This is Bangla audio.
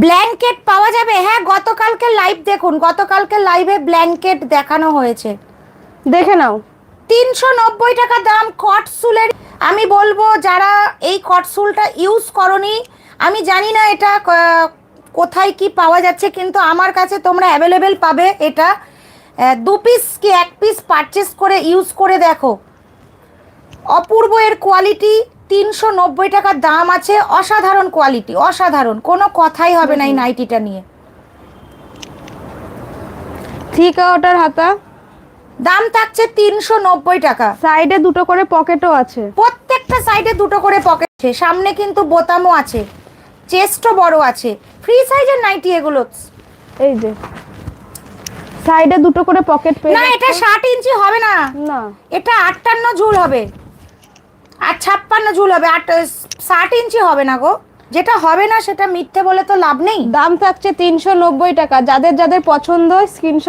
ব্ল্যাঙ্কেট পাওয়া যাবে? হ্যাঁ, গতকালকে লাইভ দেখুন, গতকালকে লাইভে ব্ল্যাঙ্কেট দেখানো হয়েছে, দেখে নাও। 390 টাকা দাম কটসুলের। আমি বলবো যারা এই কটসুলটা ইউজ করনি, আমি জানি না এটা কোথায় কি পাওয়া যাচ্ছে, কিন্তু আমার কাছে তোমরা অ্যাভেলেবেল পাবে এটা। 2 পিস কি 1 পিস পারচেস করে ইউজ করে দেখো, অপূর্ব এর কোয়ালিটি। 390 টাকা দাম আছে, অসাধারণ কোয়ালিটি, অসাধারণ, কোনো কথাই হবে না এই নাইটিটা নিয়ে। 3 কোয়ার্টার হাতা, দাম থাকছে 390 টাকা। সাইডে দুটো করে পকেটও আছে, প্রত্যেকটা সাইডে দুটো করে পকেট আছে, সামনে কিন্তু বোতামও আছে, চেস্টও বড় আছে। ফ্রি সাইজের নাইটি এগুলো। এই যে সাইডে দুটো করে পকেট পেয়ে না, এটা 60 ইঞ্চি হবে না, না, এটা 58 ঝুল হবে আর 56 ঝুল হবে, 60 ইঞ্চি হবে না গো। যেটা হবে না সেটা মিথ্যে বলে তো লাভ নেই। দাম থাকছে 390 টাকা। যাদের যাদের পছন্দ হয় স্ক্রিনশট